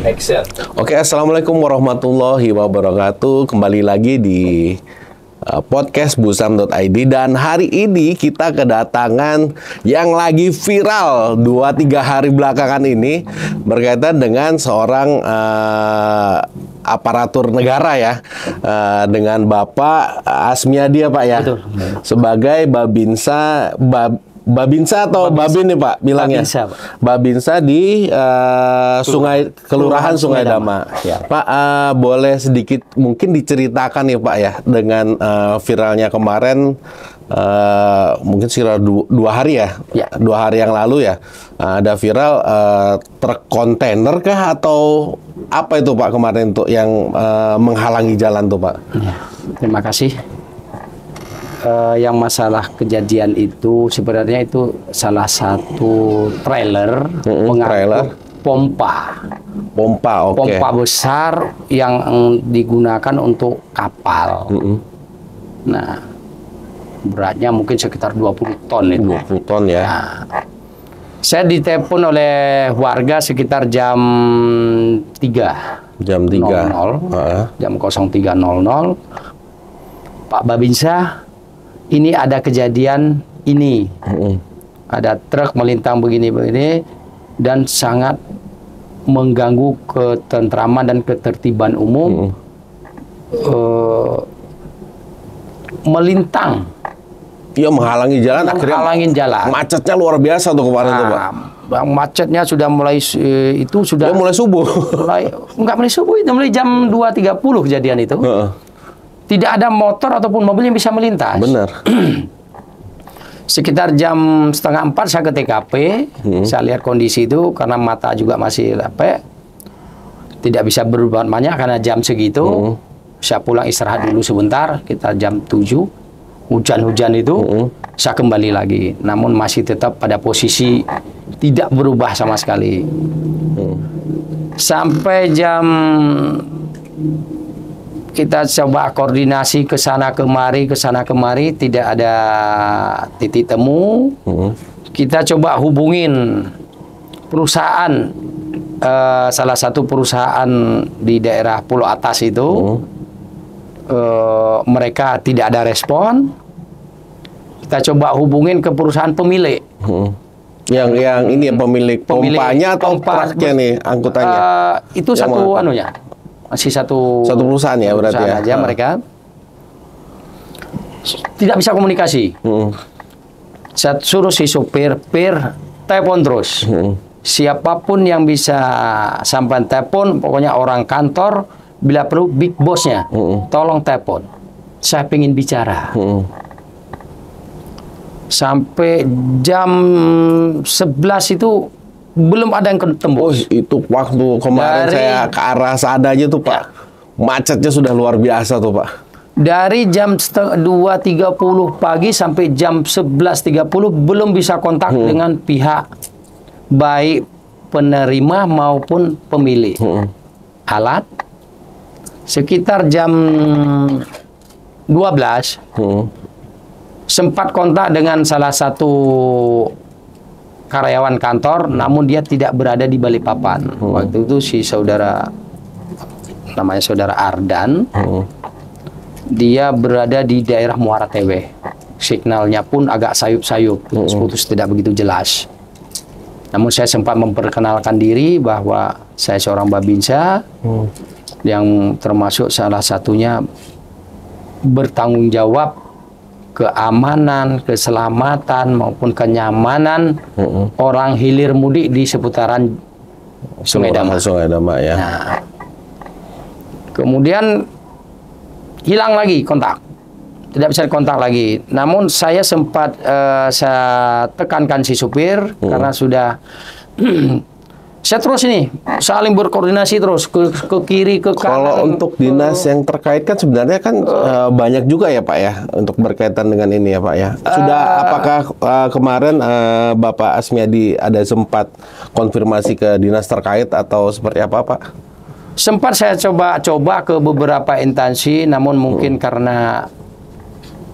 Action. Oke, assalamualaikum warahmatullahi wabarakatuh. Kembali lagi di podcast busam.id, dan hari ini kita kedatangan yang lagi viral 2-3 hari belakangan ini berkaitan dengan seorang aparatur negara ya, dengan Bapak Asmiadi ya Pak ya. Betul. Sebagai Babinsa atau Babin nih Pak bilangnya? Babinsa, Pak. Babinsa di Kelurahan Sungai Dama. Ya. Pak, boleh sedikit mungkin diceritakan nih Pak ya, dengan viralnya kemarin, mungkin sekitar 2 hari ya? Ya. 2 hari yang lalu ya, ada viral truk kontainer kah atau apa itu Pak kemarin tuh yang menghalangi jalan tuh Pak? Ya. Terima kasih. Yang masalah kejadian itu sebenarnya itu salah satu trailer pengangkut pompa. Oke. Pompa besar yang digunakan untuk kapal. Nah, beratnya mungkin sekitar 20 ton itu. 20 ton ya. Nah, saya ditelepon oleh warga sekitar jam 3. Jam 3. Jam 03.00. Pak Babinsa, ini ada kejadian ini. Ada truk melintang begini-begini dan sangat mengganggu ketentraman dan ketertiban umum. Melintang. Iya, menghalangi jalan, akhirnya Menghalangin jalan. macetnya luar biasa tuh kemarin tuh Pak. Macetnya sudah mulai itu sudah Mulai subuh. Enggak mulai subuh, itu mulai jam 2.30 kejadian itu. Tidak ada motor ataupun mobil yang bisa melintas. Benar. Sekitar jam 3:30 saya ke TKP. Saya lihat kondisi itu karena mata juga masih lepek. Tidak bisa berbuat banyak karena jam segitu. Saya pulang istirahat dulu sebentar. Kita jam 7. Hujan-hujan itu. Saya kembali lagi. Namun masih tetap pada posisi tidak berubah sama sekali. Sampai jam kita coba koordinasi ke sana kemari, tidak ada titik temu. Kita coba hubungin perusahaan, salah satu perusahaan di daerah Pulau Atas itu. Mereka tidak ada respon. Kita coba hubungin ke perusahaan pemilik. Yang ini pemilik pompanya atau truknya nih, angkutannya? Itu yang satu anunya. Masih satu perusahaan ya berarti ya. Aja mereka tidak bisa komunikasi. Saya suruh si supir telepon terus. Siapapun yang bisa sampai telepon, pokoknya orang kantor, bila perlu big bossnya, tolong telepon. Saya pengen bicara. Sampai jam 11 itu belum ada yang ketemu. Oh, itu waktu kemarin saya ke arah sana aja tuh Pak. Macetnya sudah luar biasa tuh Pak. Dari jam 2.30 pagi sampai jam 11.30 belum bisa kontak dengan pihak baik penerima maupun pemilik alat. Sekitar jam 12 sempat kontak dengan salah satu karyawan kantor, namun dia tidak berada di Balikpapan. Waktu itu si saudara, namanya saudara Ardan, dia berada di daerah Muara Tewe. Signalnya pun agak sayup-sayup, putus tidak begitu jelas. Namun saya sempat memperkenalkan diri bahwa saya seorang Babinsa, yang termasuk salah satunya bertanggung jawab keamanan, keselamatan maupun kenyamanan orang hilir mudik di seputaran Sungai Dama. Sungai Dama ya. Nah, kemudian hilang lagi kontak, tidak bisa dikontak lagi. Namun saya sempat saya tekankan si supir karena sudah saya terus ini saling berkoordinasi terus ke kiri ke kanan. Kalau untuk dinas yang terkait kan sebenarnya kan banyak juga ya Pak ya untuk berkaitan dengan ini ya Pak ya. Sudah apakah kemarin Bapak Asmiadi ada sempat konfirmasi ke dinas terkait atau seperti apa Pak? Sempat saya coba ke beberapa instansi, namun mungkin karena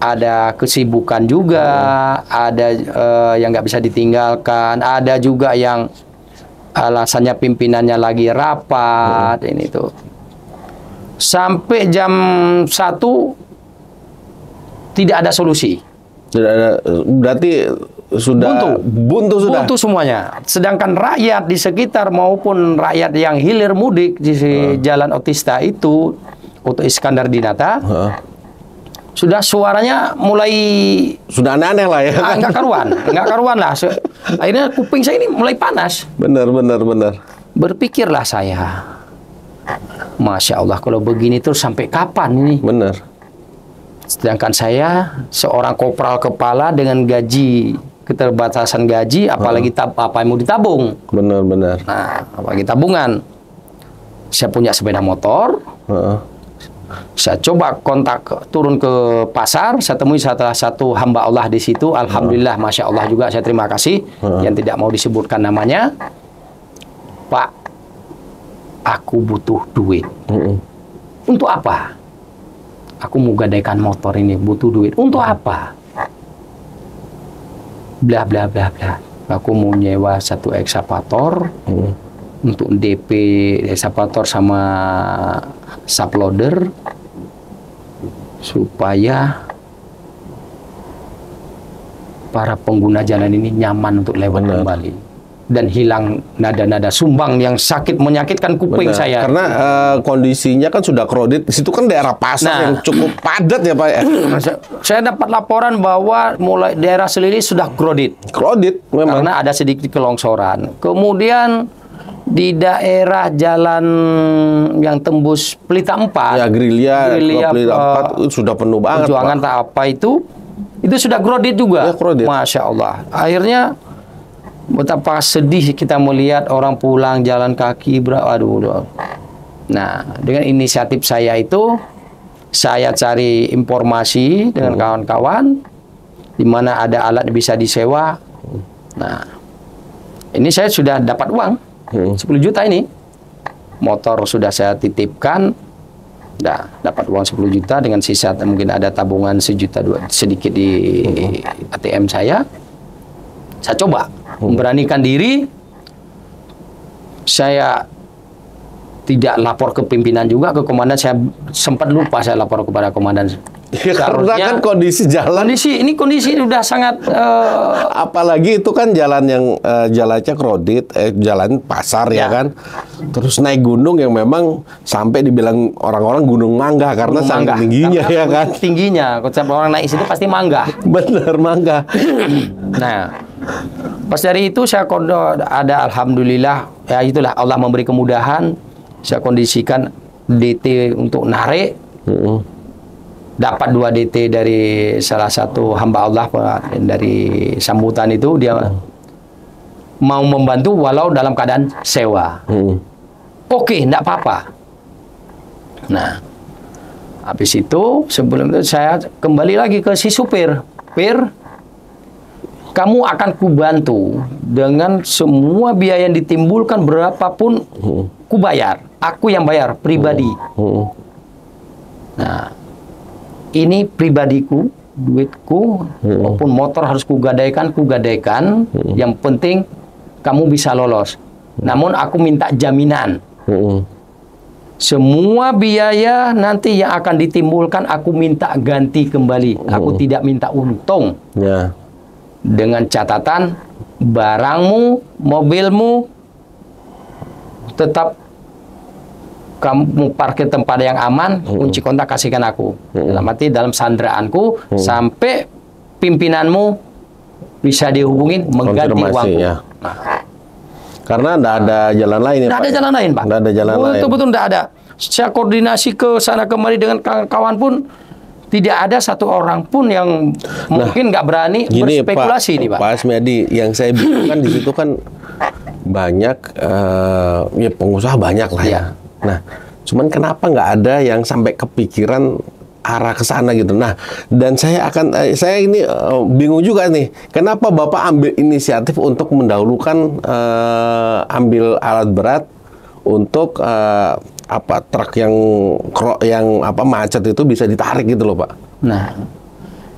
ada kesibukan juga, ada yang nggak bisa ditinggalkan, ada juga yang alasannya pimpinannya lagi rapat, ini tuh. Sampai jam 1 tidak ada solusi. Tidak ada, berarti sudah buntu sudah. Buntu semuanya. Sedangkan rakyat di sekitar maupun rakyat yang hilir mudik di Jalan Otista itu, Oto Iskandar di Nata, sudah suaranya mulai sudah aneh-aneh lah ya. Nggak karuan lah. Akhirnya kuping saya ini mulai panas. Benar. Berpikirlah saya, Masya Allah, kalau begini terus sampai kapan ini? Benar. Sedangkan saya seorang kopral kepala dengan gaji, keterbatasan gaji, apalagi apa yang mau ditabung. Benar. Nah, apalagi tabungan. Saya punya sepeda motor. Saya coba kontak, turun ke pasar. Saya temui salah satu hamba Allah di situ. Alhamdulillah, Masya Allah juga. Saya terima kasih. Yang tidak mau disebutkan namanya. Pak, aku butuh duit. Untuk apa? Aku mau gadaikan motor ini, butuh duit. Untuk apa? Bla bla bla bla. Aku mau nyewa 1 ekskavator untuk DP ekskavator sama subloader supaya para pengguna jalan ini nyaman untuk lewat kembali. Dan hilang nada-nada sumbang yang sakit menyakitkan kuping saya. Karena kondisinya kan sudah crowded. Di situ kan daerah pasar yang cukup padat ya Pak. Saya dapat laporan bahwa mulai daerah Selili sudah crowded. Crowded memang. Karena ada sedikit kelongsoran. Kemudian di daerah jalan yang tembus Pelita 4. Ya, Gerilya Pelita 4 sudah penuh banget. Perjuangan tak apa itu sudah crowded juga. Ya, crowded. Masya Allah. Akhirnya betapa sedih kita melihat orang pulang jalan kaki, aduh. Nah, dengan inisiatif saya itu, saya cari informasi dengan kawan-kawan di mana ada alat bisa disewa. Nah, ini saya sudah dapat uang 10 juta ini. Motor sudah saya titipkan, dapat uang 10 juta dengan sisa mungkin ada tabungan 1 juta sedikit di ATM saya. Saya coba memberanikan diri. Saya tidak lapor ke pimpinan juga, ke komandan. Saya sempat lupa saya lapor kepada komandan. Karena kan kondisi jalan. Kondisi sudah sangat. Apalagi itu kan jalan yang jalannya crowded, jalan pasar ya kan. Terus naik gunung yang memang sampai dibilang orang-orang gunung mangga karena sangat tingginya ya kan. Tingginya, kalau orang naik situ pasti mangga. Bener mangga. Nah, pas dari itu saya ada alhamdulillah ya itulah Allah memberi kemudahan. Saya kondisikan DT untuk narik. Dapat 2 DT dari salah satu hamba Allah dari sambutan itu, dia mau membantu walau dalam keadaan sewa. Oke, enggak apa-apa. Nah, habis itu sebelum itu saya kembali lagi ke si supir. Pir, kamu akan kubantu dengan semua biaya yang ditimbulkan berapapun kubayar. Aku yang bayar pribadi. Nah, ini pribadiku, duitku, maupun motor harus kugadaikan. Yang penting kamu bisa lolos. Namun aku minta jaminan. Semua biaya nanti yang akan ditimbulkan aku minta ganti kembali. Aku tidak minta untung. Dengan catatan barangmu, mobilmu tetap kamu parkir tempat yang aman, kunci kontak kasihkan aku. Dalam arti dalam sandraanku sampai pimpinanmu bisa dihubungin mengganti uangku. Ya. Nah, karena tidak ada jalan lain ya, Pak. Ada jalan lain, Pak. Tidak ada jalan lain. Betul-betul tidak ada. Saya koordinasi ke sana kemari dengan kawan pun tidak ada satu orang pun yang mungkin nggak berani berspekulasi nih, Pak. Pak Asmiadi, yang saya bingung kan di situ kan banyak ya pengusaha banyak lah ya. Nah, cuman kenapa nggak ada yang sampai kepikiran arah ke sana gitu. Nah, dan saya ini bingung juga nih. Kenapa Bapak ambil inisiatif untuk mendahulukan ambil alat berat untuk truk yang macet itu bisa ditarik gitu loh, Pak. Nah,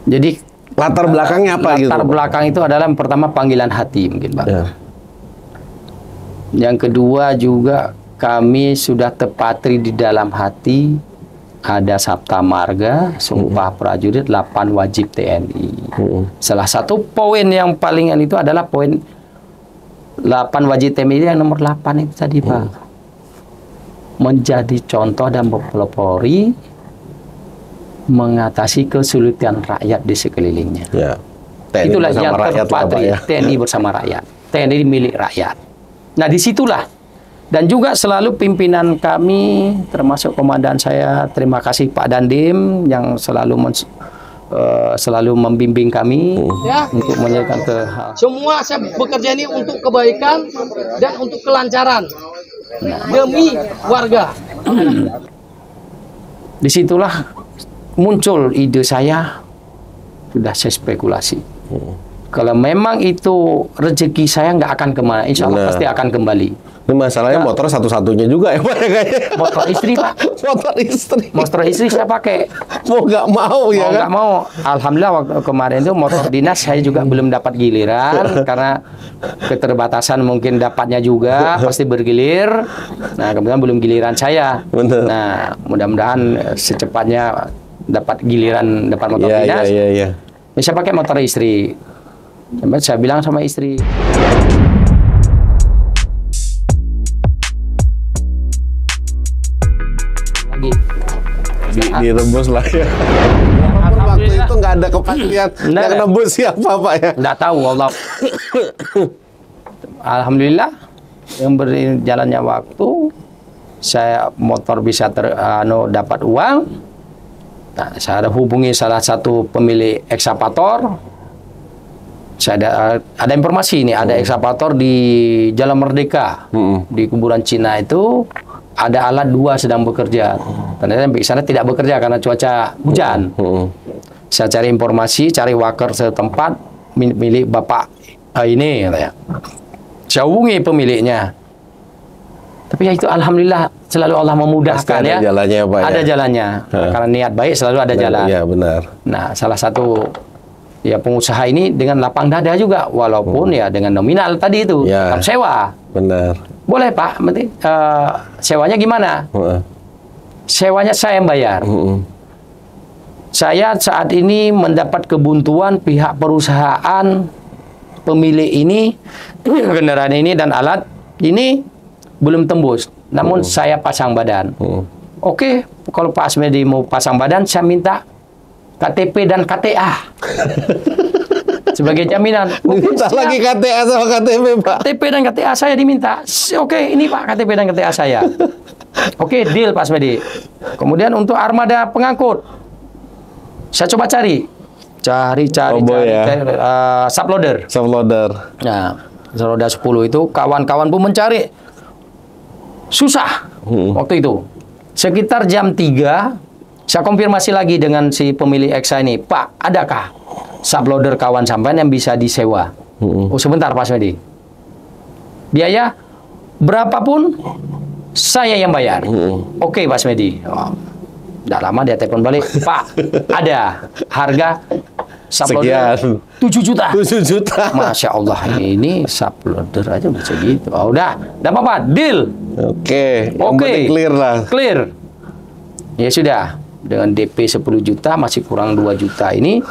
jadi latar belakangnya apa gitu? Latar belakang itu adalah yang pertama panggilan hati mungkin, Pak. Yang kedua juga kami sudah terpatri di dalam hati ada Sabta Marga, Sumpah Prajurit, 8 wajib TNI. Salah satu poin yang paling itu adalah poin 8 wajib TNI yang nomor 8 itu tadi Pak. Menjadi contoh dan berpelopori mengatasi kesulitan rakyat di sekelilingnya. Ya. TNI Itulah yang rakyat terpatri, ya. TNI bersama rakyat. TNI milik rakyat. Nah, disitulah. Dan juga selalu pimpinan kami, termasuk komandan saya, terima kasih Pak Dandim yang selalu membimbing kami untuk menyelesaikan semua saya bekerja ini untuk kebaikan dan untuk kelancaran demi warga. Disitulah muncul ide saya, sudah saya spekulasi. Kalau memang itu rezeki saya nggak akan kemana, insya Allah pasti akan kembali. Ini masalahnya motor satu-satunya juga ya Pak ya kayaknya. Motor istri Pak. Motor istri. Motor istri saya pakai. Mau nggak mau ya Mau kan? nggak mau. Alhamdulillah waktu kemarin itu motor dinas saya juga belum dapat giliran karena keterbatasan mungkin dapatnya juga pasti bergilir. Nah kemudian belum giliran saya. Bener. Nah mudah-mudahan secepatnya dapat giliran dapat motor dinas. Iya. Ya, saya pakai motor istri. Saya bilang sama istri. Lagi. Direbus lah ya. Waktu itu nggak ada kepastian yang nebus siapa Pak ya? Nggak tahu Allah. Alhamdulillah yang berjalannya waktu saya motor bisa dapat uang. Nah, saya hubungi salah satu pemilik ekskavator. Saya ada informasi ini, ada ekskavator di Jalan Merdeka di kuburan Cina itu ada alat 2 sedang bekerja. Ternyata sampai sana tidak bekerja karena cuaca hujan. Saya cari informasi, cari waker setempat milik bapak ini, katanya. Saya hubungi pemiliknya. Tapi ya itu alhamdulillah selalu Allah memudahkan ada ya. Jalannya, Pak, ada ya? jalannya. Karena niat baik selalu ada jalan. Iya benar. Nah, salah satu ya pengusaha ini dengan lapang dada juga, walaupun ya dengan nominal tadi itu, Ya. sewa. Benar. Boleh Pak, sewanya gimana? Sewanya saya yang bayar. Saya saat ini mendapat kebuntuan pihak perusahaan pemilik ini, kendaraan ini dan alat ini belum tembus. Namun saya pasang badan. Oke, kalau Pak Asmedi mau pasang badan, saya minta KTP dan KTA sebagai jaminan. Minta lagi KTA sama KTP Pak. KTP dan KTA saya diminta. Oke, ini Pak KTP dan KTA saya. Oke, deal Pak Asmedi. Kemudian untuk armada pengangkut, saya coba cari subloader. Subloader. Nah, roda 10 itu kawan-kawan pun mencari. Susah waktu itu. Sekitar jam 3, saya konfirmasi lagi dengan si pemilik Eksa ini. Pak, adakah subloader kawan sampean yang bisa disewa? Oh, sebentar Pak Asmedi. Biaya berapapun saya yang bayar. Oke Pak Asmedi. Oh, tidak lama dia telepon balik. Pak, ada harga subloader 7 juta. 7 juta. Masya Allah, ini subloader aja bisa gitu. Oh, udah apa-apa, deal. Oke. Oke. Clear lah. Clear. Ya sudah, dengan DP 10 juta masih kurang 2 juta ini.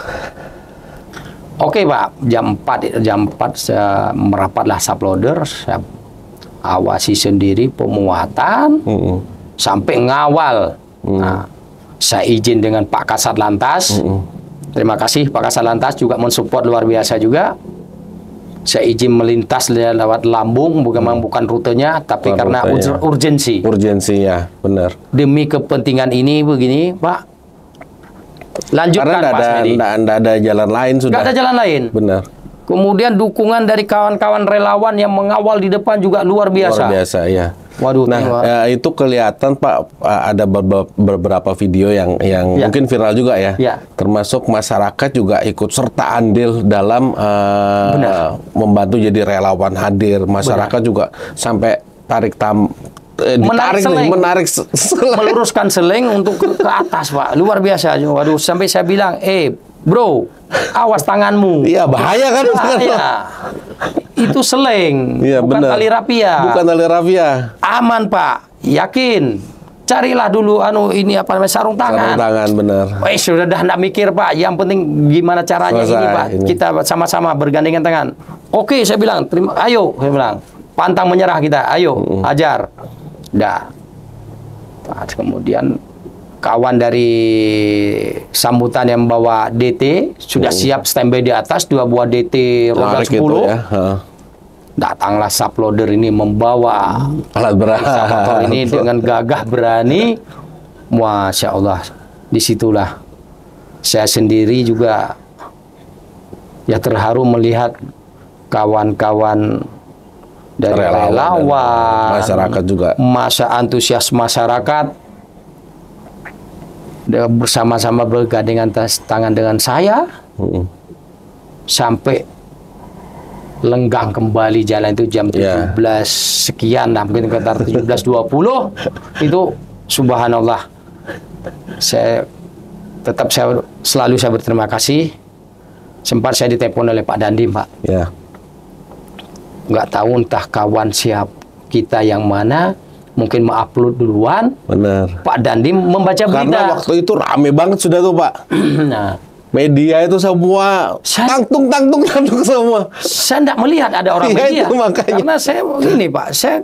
Oke Pak, jam 4 saya merapatlah subloader, saya awasi sendiri pemuatan sampai ngawal. Nah, saya izin dengan Pak Kasat Lantas. Terima kasih Pak Kasat Lantas juga mensupport luar biasa juga. Saya izin melintas lewat Lambung, bukan rutenya, tapi karena urgensi. Urgensi ya, benar. Demi kepentingan ini begini, Pak. Lanjutkan Pak Asmedi. Karena ada jalan lain sudah. Nggak ada jalan lain. Benar. Kemudian dukungan dari kawan-kawan relawan yang mengawal di depan juga luar biasa. Luar biasa, ya. Waduh, nah, itu kelihatan Pak, ada beberapa video yang mungkin viral juga ya. Ya. Termasuk masyarakat juga ikut serta andil dalam membantu jadi relawan hadir. Masyarakat juga sampai menarik seleng. Meluruskan seleng untuk ke atas, Pak. Luar biasa. Waduh, sampai saya bilang, bro, awas tanganmu. Iya, bahaya kan? Bahaya. itu seleng, Iya, bukan benar. tali rafia. Bukan tali rafia. Aman Pak, yakin. Carilah dulu ini apa namanya sarung Sarung tangan. tangan, benar. Wes sudah dah enggak mikir Pak, yang penting gimana caranya Selesai, ini Pak. ini. Kita sama-sama bergandengan tangan. Oke, saya bilang, ayo, saya bilang. Pantang menyerah kita, ayo, ajar. Dah. Nah, kemudian kawan dari sambutan yang membawa DT sudah siap standby di atas, 2 buah DT roda Tarik 10. itu ya. Datanglah subloader ini membawa Alat berat. motor ini dengan gagah berani. Masya Allah, disitulah saya sendiri juga ya terharu melihat kawan-kawan dari relawan, masyarakat juga. masa antusias masyarakat bersama-sama bergandengan tangan dengan saya sampai lenggang kembali jalan itu jam 17 sekian lah, mungkin sekitar 17.20 itu subhanallah. Saya selalu berterima kasih. Sempat saya ditelepon oleh Pak Dandim, Pak. Ya. Nggak tahu entah kawan siap kita yang mana, mungkin mengupload duluan. Benar. Pak Dandim membaca berita. Karena waktu itu rame banget sudah tuh Pak. Nah, Media itu semua tangtung semua. saya tidak melihat ada orang Iya, media. itu makanya. Karena saya begini Pak, saya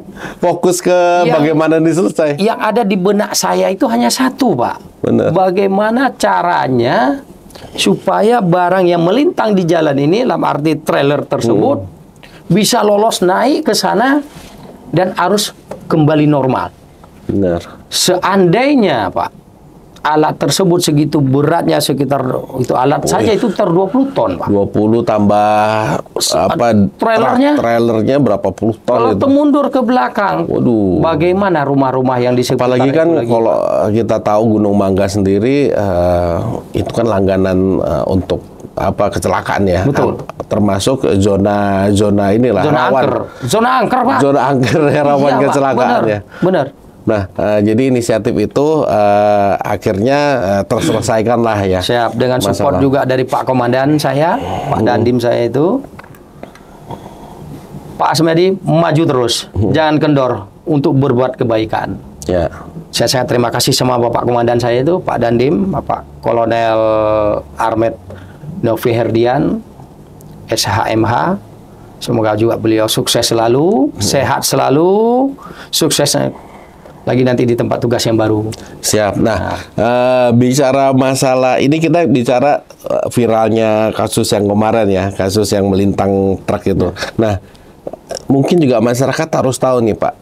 Fokus ke bagaimana ini selesai. yang ada di benak saya itu hanya satu Pak. Benar. Bagaimana caranya supaya barang yang melintang di jalan ini, dalam arti trailer tersebut, bisa lolos naik ke sana dan arus kembali normal. Benar. Seandainya Pak, alat tersebut segitu beratnya sekitar itu alat saja itu 20 ton Pak. 20 tambah apa trailernya berapa puluh ton Kalau itu. mundur ke belakang, Waduh. bagaimana rumah-rumah yang di sekitar Apalagi kan itu lagi? kalau kita tahu Gunung Mangga sendiri itu kan langganan untuk apa kecelakaan ya. Betul. Termasuk zona inilah Zona rawan. angker. Zona angker Pak. Zona angker yang rawan Iya, Pak. kecelakaan Benar. ya. Benar. Nah, jadi inisiatif itu akhirnya terselesaikan lah ya. Siap, dengan support masalah. juga dari Pak Komandan saya, Pak Dandim saya itu. Pak Asmedi maju terus, jangan kendor untuk berbuat kebaikan. Ya. Saya sangat terima kasih sama Bapak Komandan saya itu, Pak Dandim, Bapak Kolonel Armet Novi Herdian, SHMH. Semoga juga beliau sukses selalu, sehat selalu, sukses lagi nanti di tempat tugas yang baru. Siap. Nah, bicara masalah ini kita bicara viralnya kasus yang kemarin ya, kasus yang melintang truk itu. Nah, mungkin juga masyarakat harus tahu nih Pak,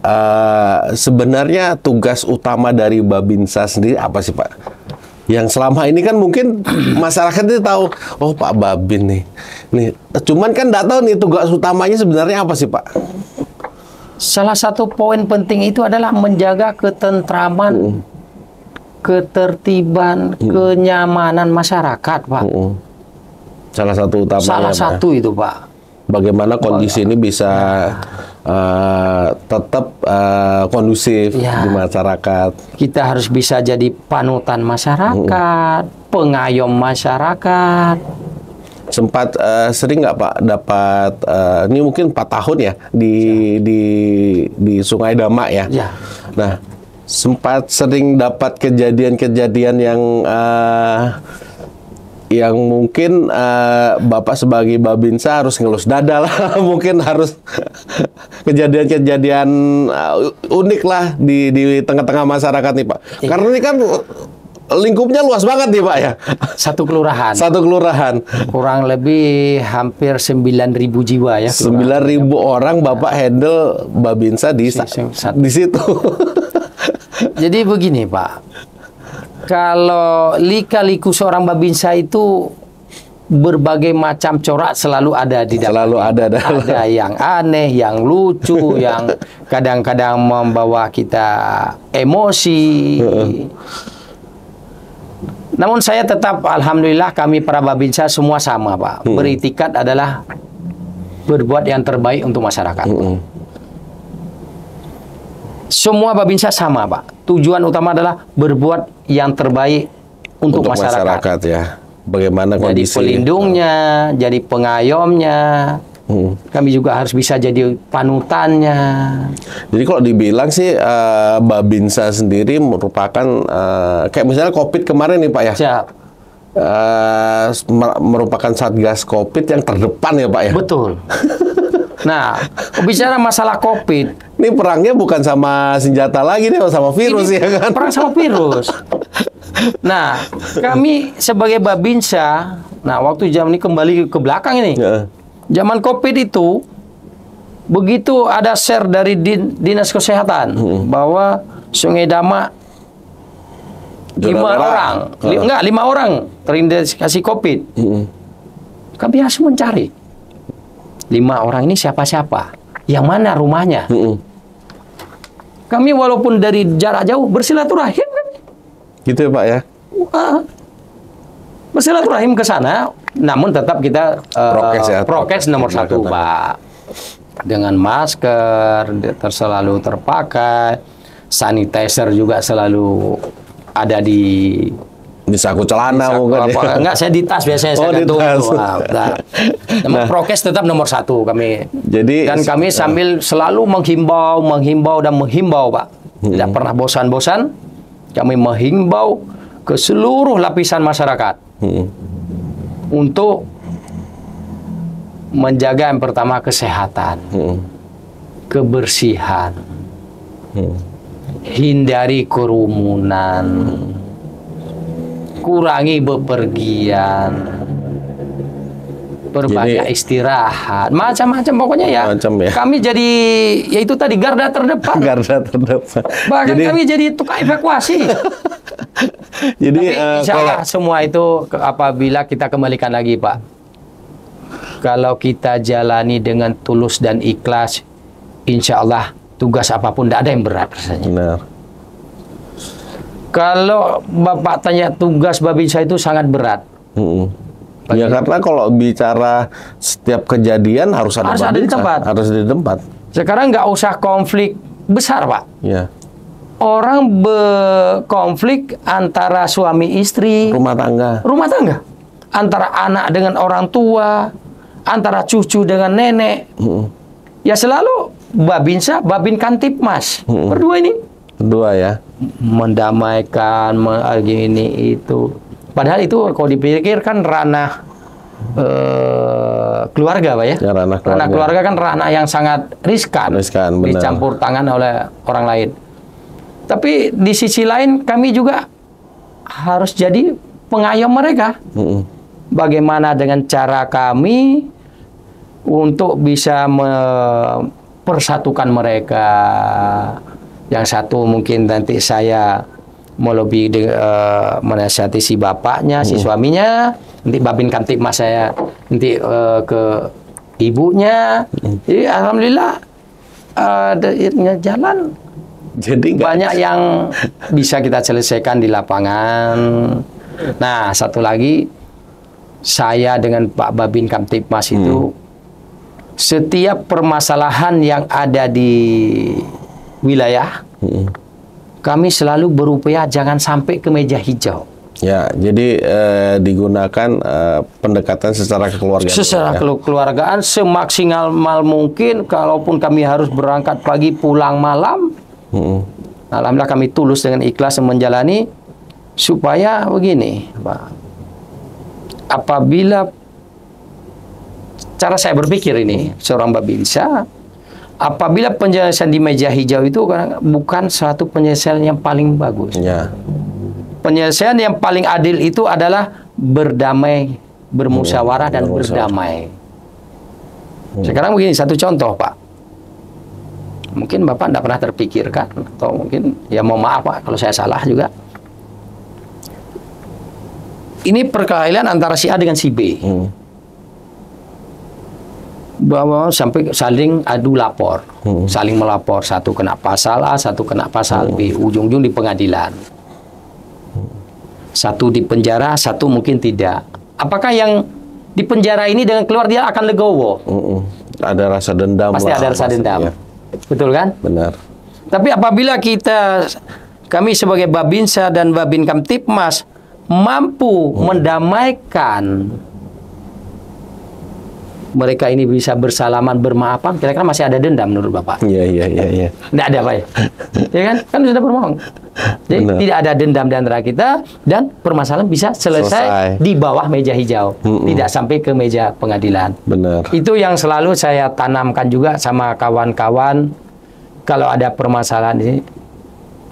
sebenarnya tugas utama dari Babinsa sendiri apa sih Pak? Yang selama ini kan mungkin masyarakat itu tahu, oh Pak Babin nih. Cuman kan nggak tahu nih tugas utamanya sebenarnya apa sih Pak? Salah satu poin penting itu adalah menjaga ketentraman, ketertiban, kenyamanan masyarakat, Pak. Salah satu utamanya. Salah satu itu, Pak. Bagaimana kondisi ini bisa tetap kondusif Ya. di masyarakat. Kita harus bisa jadi panutan masyarakat, pengayom masyarakat. Sempat sering nggak Pak dapat ini mungkin 4 tahun ya di Sungai Dama ya. Ya. Nah, sempat sering dapat kejadian-kejadian yang mungkin Bapak sebagai Babinsa harus ngelus dada lah, mungkin harus kejadian-kejadian unik lah di tengah-tengah masyarakat nih Pak. Iya. Karena ini kan lingkupnya luas banget nih Pak ya. Satu kelurahan. Satu kelurahan. Kurang lebih hampir 9.000 jiwa ya. 9.000 orang Bapak handle Babinsa di situ. Jadi begini Pak, kalau lika-liku seorang Babinsa itu berbagai macam corak selalu ada di dalam. Selalu ada. Ada yang aneh, yang lucu, yang kadang-kadang membawa kita emosi. Namun saya tetap, alhamdulillah kami para Babinsa semua sama Pak. Beritikat adalah berbuat yang terbaik untuk masyarakat. Semua Babinsa sama Pak. Tujuan utama adalah berbuat yang terbaik untuk masyarakat ya. Bagaimana jadi kondisi. pelindungnya, jadi pengayomnya, Kami juga harus bisa jadi panutannya. Jadi kalau dibilang sih Babinsa sendiri merupakan kayak misalnya COVID kemarin nih Pak ya. Siap. Merupakan Satgas COVID yang terdepan ya Pak ya. Betul. Nah, bicara masalah COVID, ini perangnya bukan sama senjata lagi nih, sama virus ini ya kan? perang sama virus. Nah, kami sebagai Babinsa, nah waktu zaman ini kembali ke belakang ini. Ya. Zaman COVID itu, begitu ada share dari Dinas Kesehatan bahwa Sungai Dama 5 orang, 5 orang terindikasi COVID. Kami harus mencari 5 orang ini siapa-siapa, yang mana rumahnya. Kami walaupun dari jarak jauh bersilaturahim kan? Gitu ya Pak ya? Bersilaturahim ke sana, namun tetap kita prokes nomor 1 Pak. Dengan masker selalu terpakai, sanitizer juga selalu ada di saku celana mungkin. Enggak, saya di tas biasanya saya gantung. Nah, prokes tetap nomor 1 kami. Jadi dan kami sambil selalu menghimbau Pak. Tidak pernah bosan-bosan kami menghimbau ke seluruh lapisan masyarakat untuk menjaga yang pertama kesehatan, kebersihan, hindari kerumunan, kurangi bepergian, berbanyak istirahat, macam-macam pokoknya ya. Kami jadi, ya itu tadi garda terdepan. Garda terdepan. Bahkan kami jadi tukang evakuasi. Jadi insya Allah semua itu apabila kita kembalikan lagi Pak, kalau kita jalani dengan tulus dan ikhlas, insya Allah tugas apapun tidak ada yang berat rasanya. Benar. Kalau Bapak tanya tugas Babinsa itu sangat berat. Ya karena kalau bicara setiap kejadian harus ada di tempat. Harus di tempat. Sekarang nggak usah konflik besar Pak. Ya. Orang berkonflik antara suami istri, rumah tangga, antara anak dengan orang tua, antara cucu dengan nenek. Ya selalu Babinsa, Babin Kamtipmas. Berdua ini. Berdua ya. Mendamaikan, ini itu. Padahal itu kalau dipikirkan ranah keluarga Pak ya. Ranah keluarga kan ranah yang sangat riskan dicampur tangan oleh orang lain. Tapi di sisi lain kami juga harus jadi pengayom mereka. Bagaimana dengan cara kami untuk bisa mempersatukan mereka. Yang satu mungkin nanti saya mau lebih menasihati si bapaknya, si suaminya. Nanti Babin Kamtipmas saya nanti ke ibunya. Jadi alhamdulillah jalan. Jadi banyak yang bisa kita selesaikan di lapangan. Nah, satu lagi, saya dengan Pak Babin Kamtipmas itu setiap permasalahan yang ada di wilayah, kami selalu berupaya jangan sampai ke meja hijau. Ya, jadi digunakan pendekatan secara kekeluargaan. Secara kekeluargaan semaksimal mungkin, kalaupun kami harus berangkat pagi pulang malam. Alhamdulillah kami tulus dengan ikhlas menjalani, supaya begini Pak, apabila cara saya berpikir ini seorang Babinsa, apabila penyelesaian di meja hijau itu bukan suatu penyelesaian yang paling bagus. Ya. Penyelesaian yang paling adil itu adalah berdamai, bermusyawarah dan berdamai. Sekarang begini, satu contoh Pak. Mungkin Bapak tidak pernah terpikirkan, atau mungkin, ya mohon maaf Pak kalau saya salah juga. Ini perkelahian antara si A dengan si B. Bahwa sampai saling adu lapor, saling melapor, satu kena pasal A, satu kena pasal B, ujung-ujung di pengadilan. Satu di penjara, satu mungkin tidak. Apakah yang di penjara ini dengan keluar dia akan legowo? Ada rasa dendam. Pasti ada rasa dendam. Ya. Betul kan? Benar. Tapi apabila kami sebagai Babinsa dan Babin Kamtipmas mampu mendamaikan mereka ini bisa bersalaman, bermaafan, kira-kira masih ada dendam menurut Bapak? Iya. Tidak ada, Pak ya? Ya kan? Kan sudah berbohong. Jadi tidak ada dendam di antara kita dan permasalahan bisa selesai di bawah meja hijau. Tidak sampai ke meja pengadilan. Benar. Itu yang selalu saya tanamkan juga sama kawan-kawan kalau ada permasalahan ini.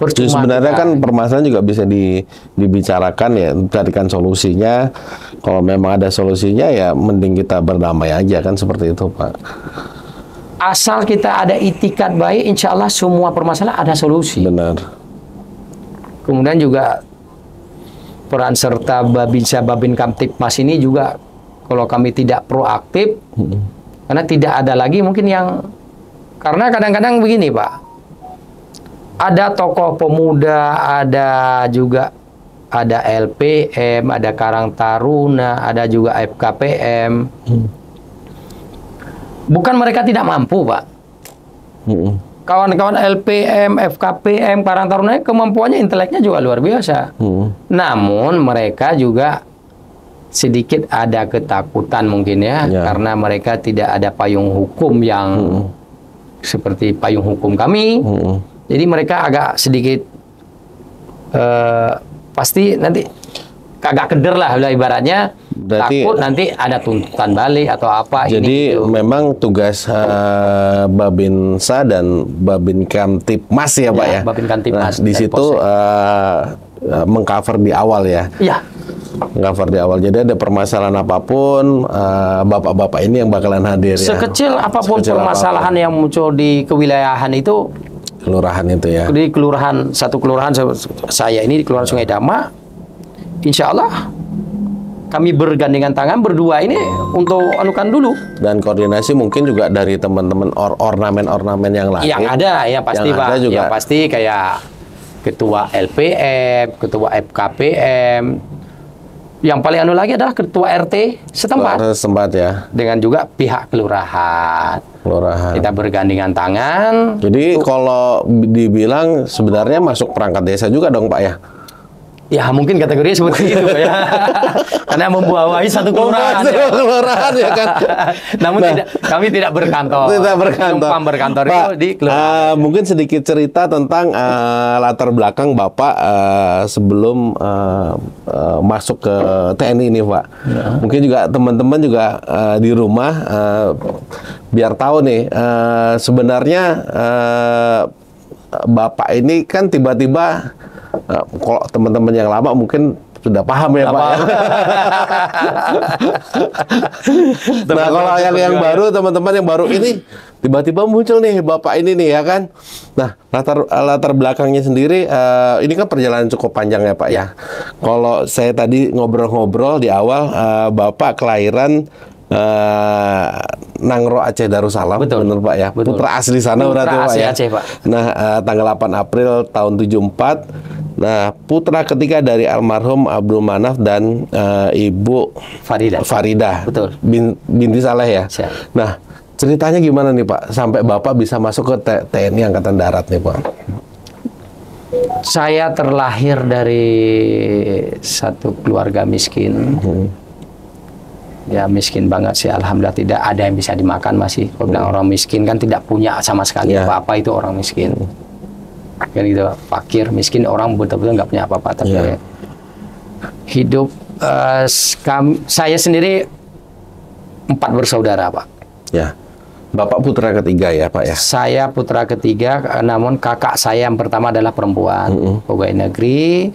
Jadi sebenarnya kan permasalahan juga bisa dibicarakan ya, carikan solusinya. Kalau memang ada solusinya ya mending kita berdamai aja kan, seperti itu Pak. Asal kita ada itikat baik, insya Allah semua permasalahan ada solusi. Benar. Kemudian juga peran serta Babin Kamtipmas ini juga kalau kami tidak proaktif, karena tidak ada lagi mungkin yang, karena kadang-kadang begini Pak. Ada tokoh pemuda, ada juga ada LPM, ada Karang Taruna, ada juga FKPM. Bukan mereka tidak mampu, Pak. Kawan-kawan LPM, FKPM, Karang Taruna kemampuannya inteleknya juga luar biasa. Namun mereka juga sedikit ada ketakutan mungkin ya, karena mereka tidak ada payung hukum yang seperti payung hukum kami. Jadi mereka agak sedikit pasti nanti agak keder lah ibaratnya. Berarti, takut nanti ada tuntutan balik atau apa. Jadi ini, memang tugas Babinsa dan Babin Kamtipmas ya Pak ya. Babin Kamtipmas. Nah, di situ mengcover di awal ya. Iya. Mengcover di awal. Jadi ada permasalahan apapun, bapak-bapak ini yang bakalan hadir. Sekecil apapun permasalahan yang muncul di kewilayahan itu. Kelurahan itu ya. Di kelurahan, satu kelurahan saya ini di Kelurahan Sungai Dama, insya Allah kami bergandengan tangan berdua ini untuk anukan dulu. Dan koordinasi mungkin juga dari teman-teman ornamen-ornamen yang lain. Yang ada ya pasti yang Pak. Ada juga. Yang pasti kayak ketua LPM, ketua FKPM. Yang paling anu lagi adalah ketua RT setempat. Setempat ya. Dengan juga pihak kelurahan. Kita bergandengan tangan. Jadi kalau dibilang sebenarnya masuk perangkat desa juga dong Pak ya? Ya mungkin kategorinya seperti itu ya. Karena membawahi satu kelurahan. Kelurahan ya kan. Namun kami tidak berkantor. Tidak berkantor. Numpang berkantor Pak, itu di kelurahan. Mungkin sedikit cerita tentang latar belakang Bapak sebelum masuk ke TNI ini Pak. Ya. Mungkin juga teman-teman juga di rumah biar tahu nih sebenarnya Bapak ini kan tiba-tiba kalau teman-teman yang lama mungkin sudah paham ya Pak. Nah kalau yang baru, teman-teman yang baru ini tiba-tiba muncul nih Bapak ini nih ya kan. Nah latar belakangnya sendiri ini kan perjalanan cukup panjang ya Pak ya. Kalau saya tadi ngobrol-ngobrol di awal Bapak kelahiran Nangro Aceh Darussalam, bener Pak ya. Betul. Putra asli sana berarti Pak ya. Aceh, Pak. Nah tanggal 8 April tahun 74. Nah putra ketiga dari almarhum Abdul Manaf dan Ibu Faridah. Betul. Binti Saleh ya. Siap. Nah ceritanya gimana nih Pak sampai Bapak bisa masuk ke TNI Angkatan Darat nih Pak? Saya terlahir dari satu keluarga miskin. Ya miskin banget sih, alhamdulillah tidak ada yang bisa dimakan masih. Kalau bilang orang miskin kan tidak punya sama sekali apa-apa, itu orang miskin. Kan gitu, fakir, miskin, orang betul-betul nggak punya apa-apa. Tapi hidup saya sendiri 4 bersaudara Pak. Ya, Bapak putra ketiga ya Pak ya? Saya putra ketiga, namun kakak saya yang pertama adalah perempuan, pegawai negeri.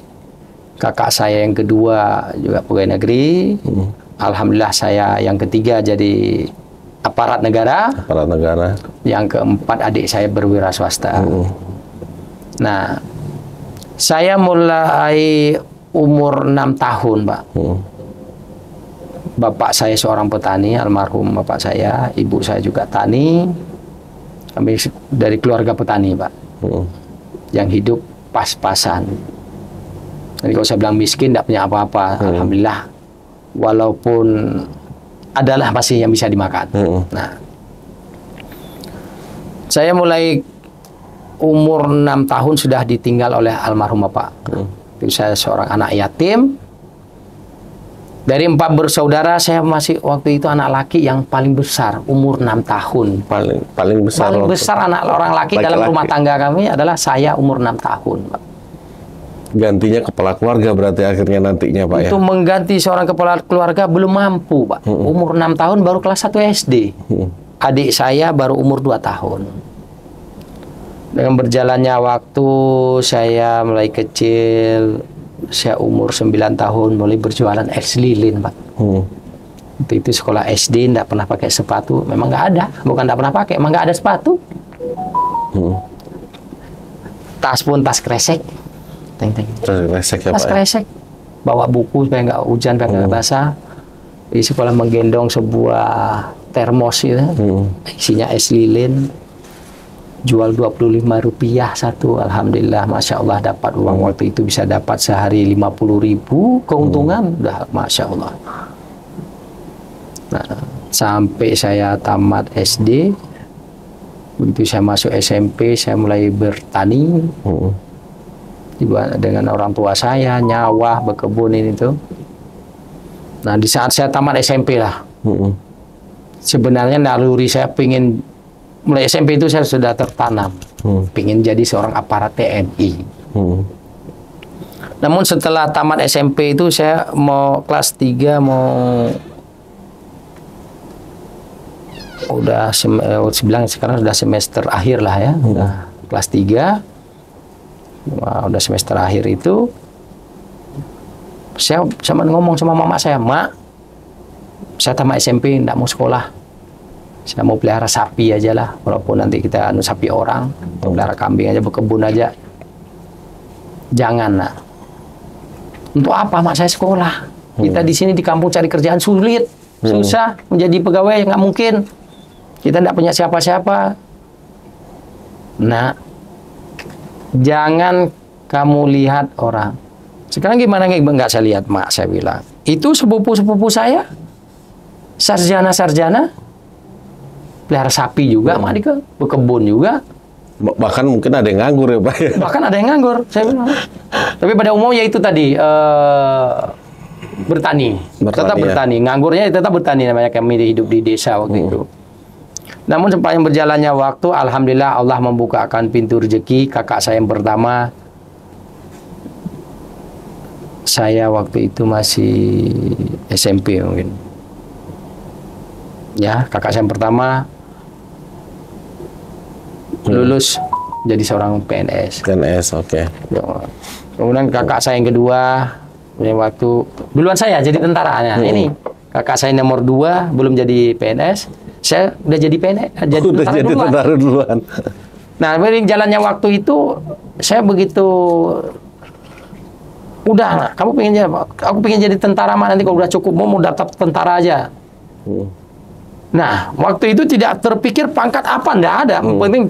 Kakak saya yang kedua juga pegawai negeri. Alhamdulillah saya yang ketiga jadi aparat negara. Aparat negara. Yang keempat adik saya berwira swasta. Nah, saya mulai umur 6 tahun, Pak. Bapak saya seorang petani, almarhum bapak saya, ibu saya juga tani. Kami dari keluarga petani, Pak. Yang hidup pas-pasan. Jadi kalau saya bilang miskin, tidak punya apa-apa, alhamdulillah. Walaupun adalah masih yang bisa dimakan. Nah, saya mulai umur 6 tahun sudah ditinggal oleh almarhum bapak. Itu saya seorang anak yatim. Dari 4 bersaudara, saya masih waktu itu anak laki yang paling besar, umur 6 tahun. Paling besar. Paling besar anak orang laki dalam rumah tangga kami adalah saya, umur 6 tahun, Pak. Gantinya kepala keluarga berarti akhirnya nantinya, Pak, Itu mengganti seorang kepala keluarga belum mampu, Pak. Umur 6 tahun baru kelas 1 SD. Adik saya baru umur 2 tahun. Dengan berjalannya waktu, saya mulai kecil, saya umur 9 tahun mulai berjualan es lilin, Pak. Itu sekolah SD, nggak pernah pakai sepatu. Memang nggak ada, bukan nggak pernah pakai, emang nggak ada sepatu. Tas pun tas kresek. Tas kresek. Bawa buku supaya nggak hujan, supaya nggak basah. Di sekolah menggendong sebuah termos itu, isinya es lilin. Jual Rp25 satu. Alhamdulillah, Masya Allah dapat uang waktu itu bisa dapat sehari 50.000 keuntungan. Udah Masya Allah. Nah, sampai saya tamat SD, begitu saya masuk SMP, saya mulai bertani. Dengan orang tua saya, nyawah, berkebunin itu. Nah, di saat saya tamat SMP lah, sebenarnya naluri saya pengen, mulai SMP itu saya sudah tertanam, pengen jadi seorang aparat TNI. Namun setelah tamat SMP itu saya mau kelas 3, sekarang sudah semester akhir lah ya, udah kelas 3, udah semester akhir itu, saya sama ngomong sama mama saya, "Mak, saya tamat SMP, nggak mau sekolah. Saya mau pelihara sapi aja lah, walaupun nanti kita sapi orang, pelihara kambing aja, berkebun aja. Jangan, nak. Untuk apa mak saya sekolah? Kita di sini di kampung cari kerjaan sulit, susah, menjadi pegawai nggak mungkin. Kita nggak punya siapa-siapa. Nah, jangan kamu lihat orang. Sekarang gimana nggak saya lihat, mak, saya bilang. Itu sepupu-sepupu saya, sarjana-sarjana, pelihara sapi juga, mak Dika, berkebun juga. Bahkan mungkin ada yang nganggur ya, Pak. Bahkan ada yang nganggur, saya bilang. Tapi pada umumnya itu tadi, bertani. Tetap bertani. Nganggurnya tetap bertani, namanya kami hidup di desa waktu itu. Namun sepanjang berjalannya waktu, alhamdulillah Allah membukakan pintu rezeki. Kakak saya yang pertama, saya waktu itu masih SMP mungkin. Ya, kakak saya yang pertama lulus jadi seorang PNS. PNS, oke. Kemudian kakak saya yang kedua, waktu duluan saya jadi tentaranya. Ini kakak saya nomor 2 belum jadi PNS, saya udah jadi PNS, jadi tentara duluan. Nah, dari jalannya waktu itu, saya begitu, udah, kamu aku pengen jadi tentara, mah nanti kalau udah cukup mau daftar tentara aja. Nah, waktu itu tidak terpikir pangkat apa, enggak ada. Yang penting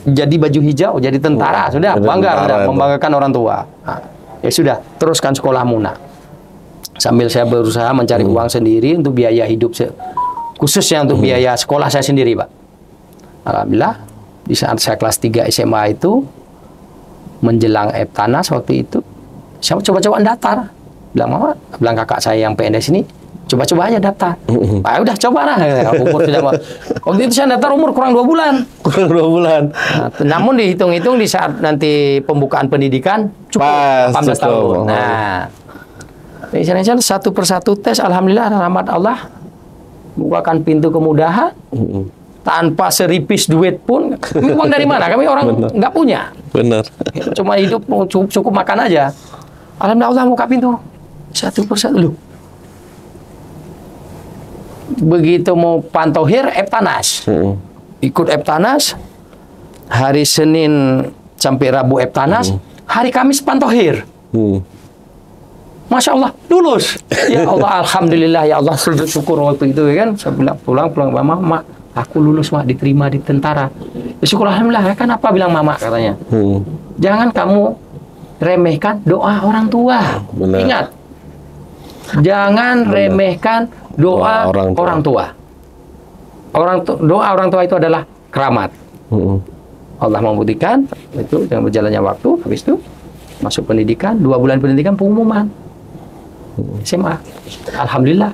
jadi baju hijau, jadi tentara, sudah bangga, sudah membanggakan orang tua. Nah, ya sudah, teruskan sekolahmu, nak. Sambil saya berusaha mencari uang sendiri untuk biaya hidup, khususnya untuk biaya sekolah saya sendiri, Pak. Alhamdulillah, di saat saya kelas 3 SMA itu, menjelang Eptanas waktu itu, saya coba-coba daftar. Bilang kakak saya yang PNS ini, coba-coba aja daftar. Udah coba lah. Umur sudah waktu itu saya daftar umur kurang 2 bulan. Kurang 2 bulan. Nah, namun dihitung-hitung di saat nanti pembukaan pendidikan cukup 18 tahun. Nah, di sana satu persatu tes, alhamdulillah rahmat Allah bukakan pintu kemudahan. Tanpa seripis duit pun. Uang dari mana? Kami orang nggak punya. Benar. Cuma hidup cukup makan aja. Alhamdulillah Allah buka pintu satu persatu. Loh, begitu mau pantohir Eptanas, ikut Eptanas, hari Senin sampai Rabu Eptanas, hari Kamis pantohir. Masya Allah, lulus. Ya Allah, alhamdulillah, ya Allah, syukur waktu itu kan. Saya bilang pulang, mama, aku lulus, mak, diterima di tentara. Ya, syukur alhamdulillah. Kan apa bilang mama katanya? Jangan kamu remehkan doa orang tua. Benar. Ingat, jangan remehkan doa orang tua. Doa orang tua itu adalah keramat. Allah membuktikan itu dengan berjalannya waktu. Habis itu masuk pendidikan, 2 bulan pendidikan pengumuman. SMA. Alhamdulillah.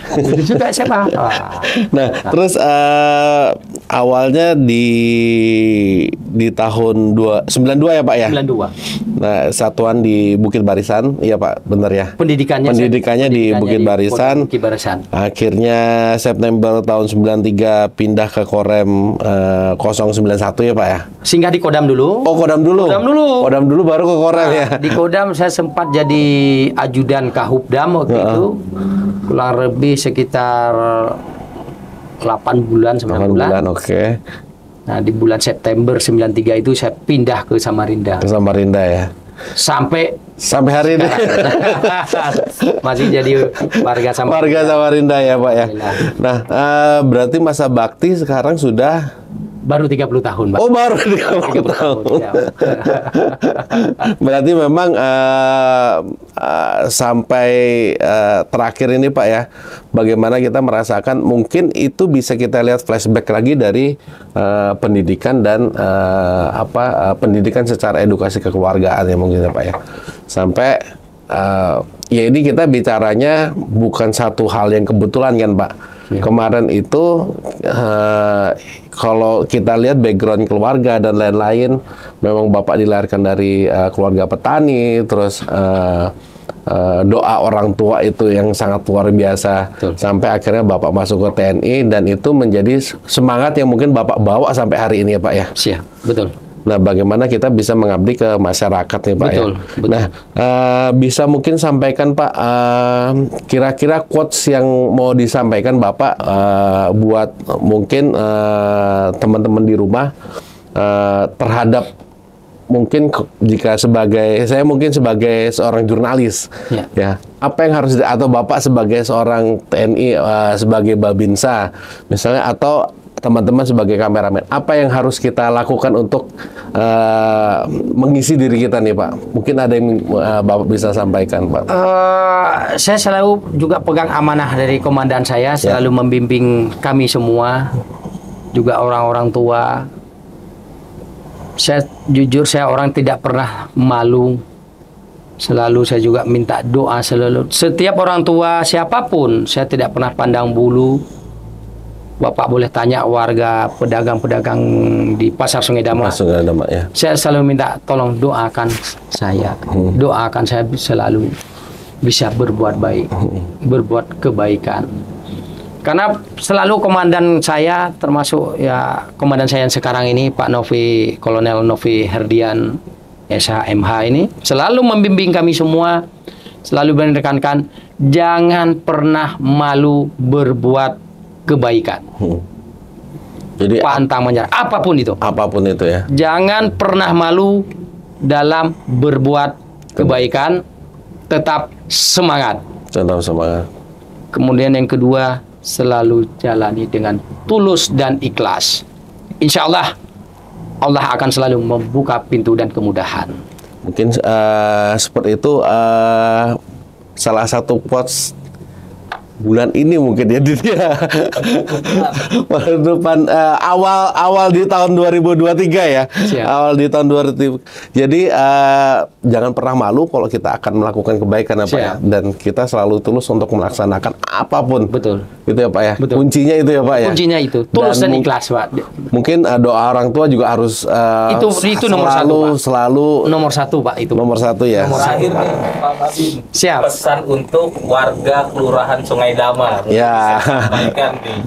Itu juga SMA. Nah, terus awalnya di tahun 92 ya Pak ya? 92. Nah, satuan di Bukit Barisan, iya Pak, bener ya? Pendidikannya di Bukit Barisan. Bukit Barisan. Akhirnya September tahun 93 pindah ke Korem 091 ya Pak ya? Singgah di Kodam dulu. Oh, Kodam dulu. Kodam dulu baru ke Korem ya. Di Kodam saya sempat jadi ajudan Kahubdam waktu itu. Kurang lebih sekitar 8 bulan, 9 bulan. Oke. Nah, di bulan September 93 itu saya pindah ke Samarinda. Ke Samarinda ya. Sampai hari ini. Masih jadi warga Samarinda. Warga Samarinda ya Pak ya. Nah, berarti masa bakti sekarang sudah baru 30 tahun, Pak. Oh, baru 30 tahun. Ya. Berarti memang sampai terakhir ini Pak ya, bagaimana kita merasakan, mungkin itu bisa kita lihat flashback lagi dari pendidikan dan pendidikan secara edukasi kekeluargaan ya mungkin ya Pak ya. Sampai ya ini kita bicaranya bukan satu hal yang kebetulan kan Pak. Ya. Kemarin itu kalau kita lihat background keluarga dan lain-lain, memang Bapak dilahirkan dari keluarga petani, terus doa orang tua itu yang sangat luar biasa. Betul. Sampai akhirnya Bapak masuk ke TNI dan itu menjadi semangat yang mungkin Bapak bawa sampai hari ini ya Pak ya. Siap, betul. Nah, bagaimana kita bisa mengabdi ke masyarakat nih Pak betul, ya? Betul. Nah, bisa mungkin sampaikan Pak, kira-kira quotes yang mau disampaikan Bapak buat mungkin teman-teman di rumah terhadap mungkin jika saya mungkin sebagai seorang jurnalis ya apa yang harus atau Bapak sebagai seorang TNI sebagai Babinsa misalnya atau teman-teman sebagai kameramen, apa yang harus kita lakukan untuk mengisi diri kita nih Pak? Mungkin ada yang Bapak bisa sampaikan Pak. Saya selalu juga pegang amanah dari komandan saya, selalu membimbing kami semua, juga orang-orang tua. Saya jujur, saya orang tidak pernah malu. Selalu saya juga minta doa selalu. Setiap orang tua siapapun, saya tidak pernah pandang bulu. Bapak boleh tanya warga pedagang-pedagang di Pasar Sungai Dama. Sungai Dama ya. Saya selalu minta tolong doakan saya. Doakan saya selalu bisa berbuat baik, berbuat kebaikan. Karena selalu komandan saya, termasuk ya komandan saya yang sekarang ini, Pak Novi, Kolonel Novi Herdian SHMH ini, selalu membimbing kami semua, selalu menekankan jangan pernah malu berbuat kebaikan. Jadi pantang menyerah, apapun itu. Apapun itu ya. Jangan pernah malu dalam berbuat kebaikan, tetap semangat. Tetap semangat. Kemudian yang kedua, selalu jalani dengan tulus dan ikhlas. Insya Allah, Allah akan selalu membuka pintu dan kemudahan. Mungkin seperti itu salah satu quotes bulan ini mungkin ya dia depan awal di tahun 2023 ya. Siap. Awal di tahun 2023. Jadi jangan pernah malu kalau kita akan melakukan kebaikan apa ya, dan kita selalu tulus untuk melaksanakan apapun. Betul. Itu ya Pak ya. Betul. Kuncinya itu ya Pak ya. Kuncinya itu tulus dan ikhlas Pak. Mungkin doa orang tua juga harus itu nomor satu Pak. Selalu nomor satu Pak itu. Nomor satu ya. Terakhir nih Pak Babin. Siap. Pesan untuk warga Kelurahan Sungai Dama. Ya. Sampaikan nih,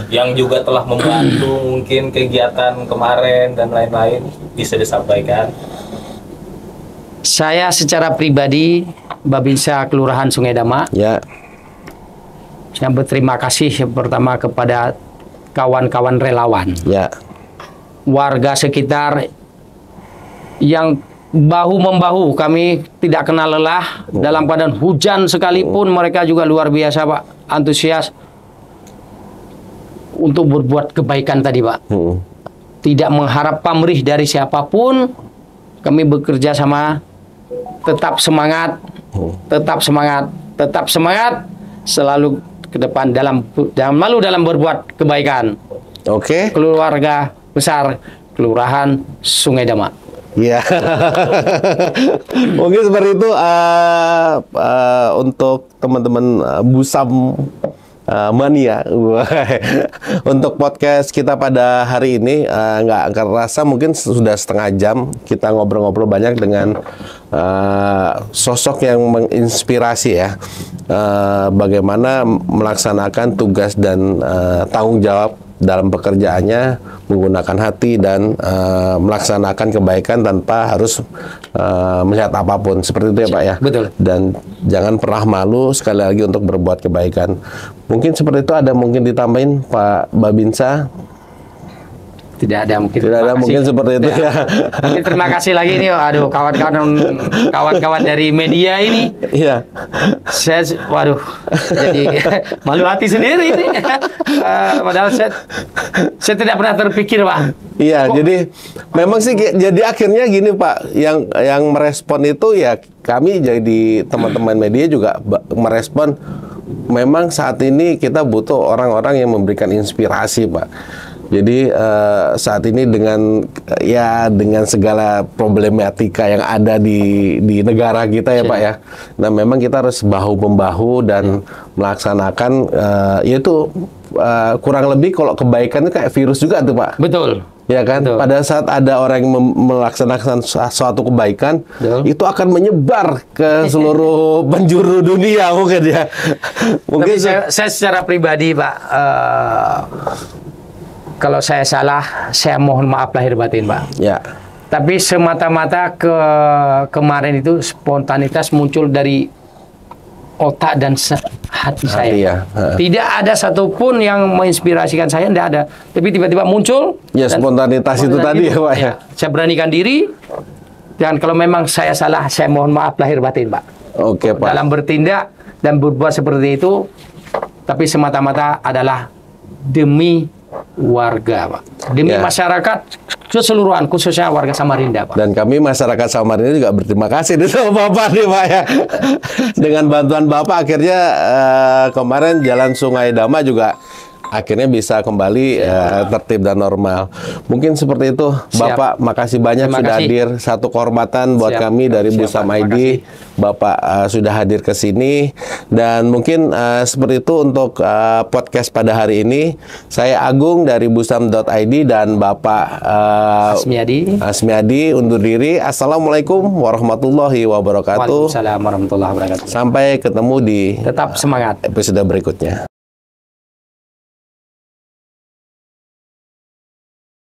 yang juga telah membantu mungkin kegiatan kemarin dan lain-lain, bisa disampaikan. Saya secara pribadi, Babinsa Kelurahan Sungai Dama, ya, saya berterima kasih pertama kepada kawan-kawan relawan, ya, warga sekitar yang bahu-membahu, kami tidak kenal lelah. Dalam keadaan hujan sekalipun mereka juga luar biasa Pak, antusias untuk berbuat kebaikan tadi Pak. Tidak mengharap pamrih dari siapapun, kami bekerja sama, tetap semangat, tetap semangat, tetap semangat, selalu ke depan dalam berbuat kebaikan. Oke. Keluarga besar Kelurahan Sungai Dama. Iya. Mungkin seperti itu untuk teman-teman Busam Mania. Untuk podcast kita pada hari ini nggak kerasa mungkin sudah setengah jam kita ngobrol-ngobrol banyak dengan sosok yang menginspirasi ya, bagaimana melaksanakan tugas dan tanggung jawab dalam pekerjaannya menggunakan hati dan melaksanakan kebaikan tanpa harus melihat apapun, seperti itu ya Pak ya. Betul. Dan jangan pernah malu sekali lagi untuk berbuat kebaikan. Mungkin seperti itu, ada mungkin ditambahin Pak Babinsa? Tidak ada mungkin. Tidak ada mungkin seperti itu ya. Mungkin terima kasih lagi nih, aduh kawan-kawan dari media ini. Iya. Saya, waduh, jadi malu hati sendiri ini. Padahal saya tidak pernah terpikir, Pak. Iya, jadi memang sih jadi akhirnya gini Pak, yang merespon itu ya kami jadi teman-teman media juga merespon. Memang saat ini kita butuh orang-orang yang memberikan inspirasi, Pak. Jadi saat ini dengan segala problematika yang ada di negara kita ya Pak ya. Nah memang kita harus bahu-membahu dan melaksanakan yaitu kurang lebih kalau kebaikan itu kayak virus juga tuh Pak. Betul. Ya kan, betul. Pada saat ada orang yang melaksanakan suatu kebaikan, betul, itu akan menyebar ke seluruh penjuru dunia mungkin ya. Mungkin tapi saya secara pribadi Pak, kalau saya salah, saya mohon maaf lahir batin Pak. Ya. Tapi semata-mata kemarin itu spontanitas muncul dari otak dan hati saya. Ya. Tidak ada satupun yang menginspirasikan saya, tidak ada. Tapi tiba-tiba muncul. Ya, spontanitas itu tadi ya Pak ya. Saya beranikan diri. Dan kalau memang saya salah, saya mohon maaf lahir batin Pak. Oke Pak. Dalam bertindak dan berbuat seperti itu, tapi semata-mata adalah demi warga Pak. Demi masyarakat keseluruhan, khususnya warga Samarinda Pak. Dan kami masyarakat Samarinda juga berterima kasih sama Bapak nih Pak ya. Dengan bantuan Bapak akhirnya kemarin Jalan Sungai Dama juga akhirnya bisa kembali tertib dan normal. Mungkin seperti itu. Bapak, makasih banyak sudah hadir. Satu kehormatan buat kami dari Busam ID. Bapak sudah hadir ke sini. Dan mungkin seperti itu untuk podcast pada hari ini. Saya Agung dari Busam.id dan Bapak Asmiadi undur diri. Assalamualaikum warahmatullahi wabarakatuh. Waalaikumsalam warahmatullahi wabarakatuh. Sampai ketemu di tetap semangat episode berikutnya.